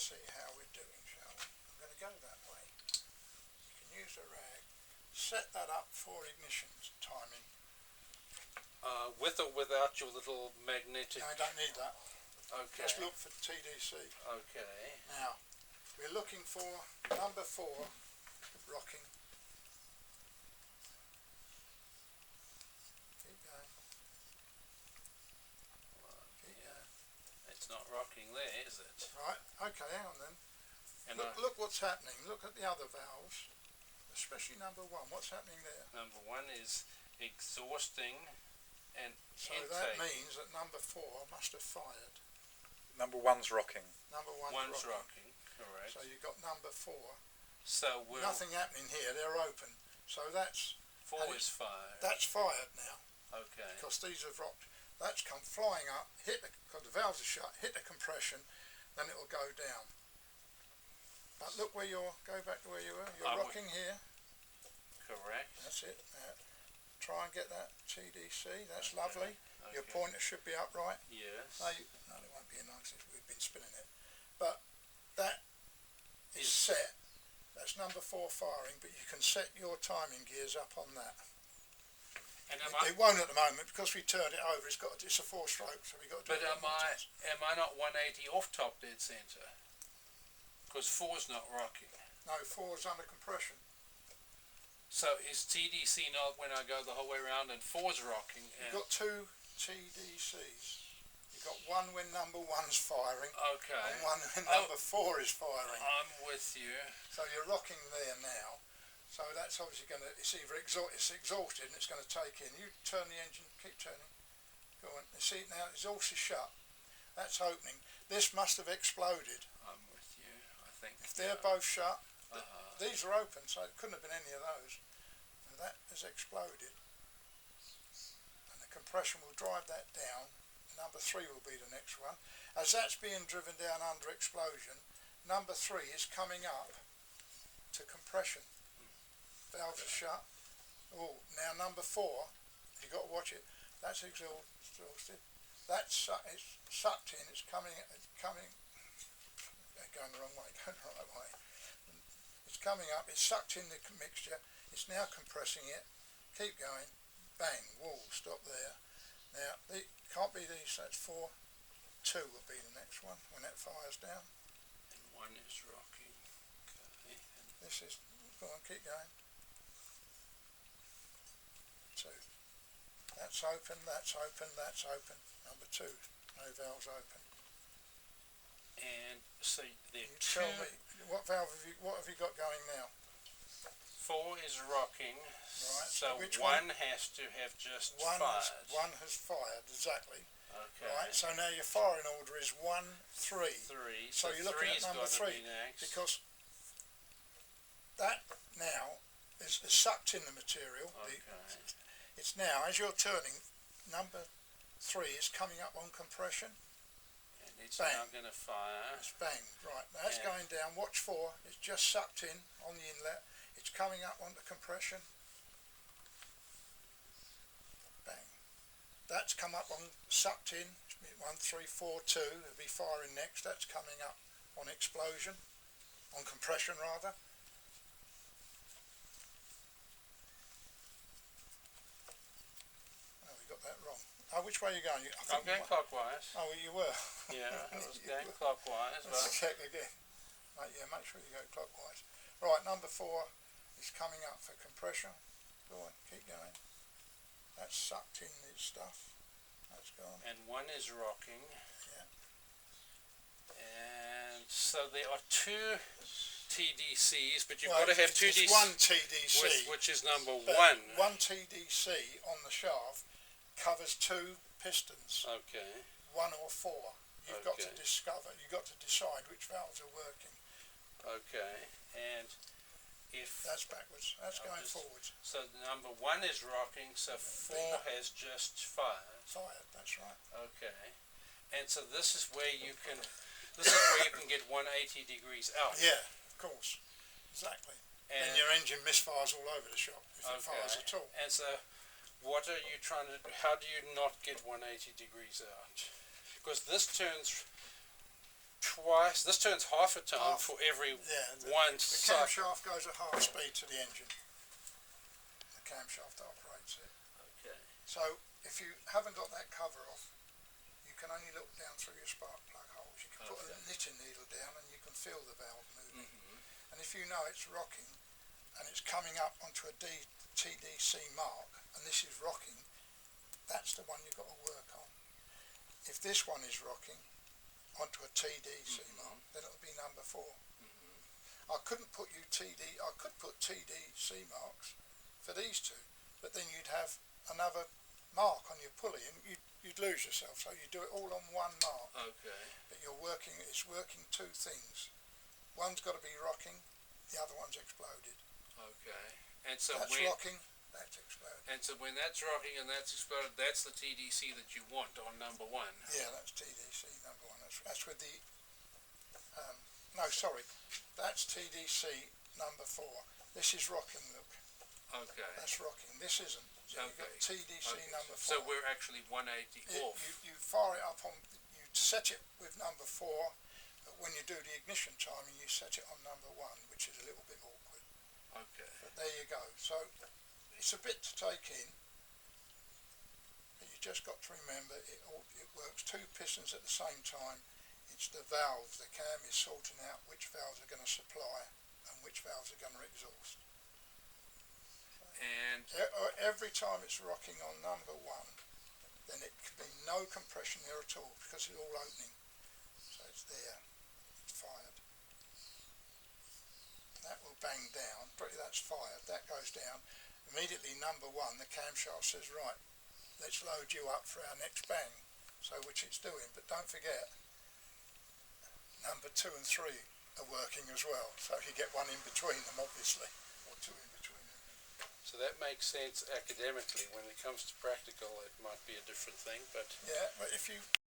see how we're doing, shall we? I'm going to go that way. You can use a rag. Set that up for ignition timing. With or without your little magnetic? No, I don't need that. Okay. Just look for TDC. Okay. Now, we're looking for number 4 rocking. Keep going. Keep going. It's not rocking there, is it? Right, okay, hang on then. And Look what's happening. Look at the other valves, especially number 1. What's happening there? Number 1 is exhausting and So intake. that means that number 4 must have fired. Number 1's rocking. Number 1's One's rocking. correct. So you've got number 4. So we're Nothing happening here, they're open. So that's 4 is fired. That's fired now. Okay. Because these have rocked. That's come flying up, because the valves are shut, hit the compression, then it will go down. But look where go back to where you were. You're rocking here. Correct. That's it. Try and get that TDC. That's Okay. lovely. Okay. Your pointer should be upright. Yes. No, it won't be enough since we've been spinning it. But that is set. That's number 4 firing, but you can set your timing gears up on that. And It won't at the moment because we turned it over. It's a 4-stroke, so we got to do but it. am I not 180 off top dead centre? Because 4's not rocking. No, 4's under compression. So is TDC not when I go the whole way around and 4's rocking? You've got 2 TDCs. You've got one when number 1's firing, Okay. and one when number 4 is firing. I'm with you. So you're rocking there now. So that's obviously going to, it's either exhausted and it's going to take in. You turn the engine, keep turning. Go on. You see now, exhaust is shut. That's opening. This must have exploded. I'm with you. I think. If they're both shut, these are open, so it couldn't have been any of those. And that has exploded. And the compression will drive that down. Number 3 will be the next one. As that's being driven down under explosion, number 3 is coming up to compression. Valves are shut. Oh, now number 4, you've got to watch it. That's exhausted. That's it's sucked in. It's coming. They're going the wrong way. Going the right way. It's coming up. It's sucked in the mixture. It's now compressing it. Keep going. Bang. Whoa. Stop there. Now it can't be these. That's 4. 2 will be the next one when that fires down. And 1 is rocking. Okay. This is. Go on. Keep going. 2. That's open, that's open, that's open. Number 2, no valves open. And so there You are 2. tell me, what have you got going now? 4 is rocking. Right. So which 1 has to have just fired. One has fired, exactly. Okay. Right, so now your firing order is 1, 3. 3. So you're looking at number 3. Because that now is sucked in the material. Okay. It's now, as you're turning, number 3 is coming up on compression. And it's Bang. now going to fire. It's bang, right, that's going down. Watch 4, it's just sucked in on the inlet. It's coming up onto compression. Bang. That's come up on, sucked in, 1, 3, 4, 2, it'll be firing next. That's coming up on explosion, on compression rather. Got that wrong. Oh, which way are you going? I'm going clockwise. Oh, well, you were. Yeah, I was going clockwise. Let's check again. Right, yeah, make sure you go clockwise. Right, number 4 is coming up for compression. Go on, keep going. That's sucked in this stuff. That's gone. And 1 is rocking. Yeah. And so there are 2 TDCs, but you've got to have 2 DCs. 1 TDC. Which is number 1. 1 TDC on the shaft covers 2 pistons. Okay. 1 or 4. You've got to decide which valves are working. Okay. And if that's backwards, that's going forwards. So number 1 is rocking, so 4 has just fired. Fired, that's right. Okay. And so this is where you can get 180 degrees out. Yeah, of course. Exactly. And your engine misfires all over the shop if it fires at all. And so what are you trying to do? How do you not get 180 degrees out? Because this turns twice. This turns half a time Half. for every Yeah, one the cycle. camshaft goes at half speed to the engine. The camshaft operates it. Okay. So if you haven't got that cover off, you can only look down through your spark plug holes. You can put a knitting needle down and you can feel the valve moving. And if you know it's rocking and it's coming up onto a TDC mark and this is rocking, that's the one you've got to work on. If this one is rocking onto a TDC mark, then it'll be number 4. I could put TDC marks for these two, but then you'd have another mark on your pulley and you'd lose yourself. So you do it all on one mark. Okay. But it's working two things. One's got to be rocking, the other one's exploded. Okay. And so that's rocking, that's exploded. And so when that's rocking and that's exploded, that's the TDC that you want on number 1. Yeah, that's TDC number 1. That's with the that's TDC number 4. This is rocking, look. Okay. That's rocking. This isn't. So you've got TDC number 4. So we're actually 180 off. You fire it up on, you set it with number 4, but when you do the ignition timing, you set it on number 1, which is a little bit awkward. Okay. But there you go. So it's a bit to take in, but you just got to remember it works 2 pistons at the same time. It's the valves. The cam is sorting out which valves are going to supply and which valves are going to exhaust. And every time it's rocking on number 1, then it can be no compression there at all because it's all opening. So it's there. It's fired. That will bang down. That's fired. That goes down. Immediately number 1, the camshaft says, right, let's load you up for our next bang. So which it's doing. But don't forget, number 2 and 3 are working as well. So you get one in between them, obviously, or 2 in between them. so that makes sense academically. When it comes to practical, it might be a different thing. But yeah, but if you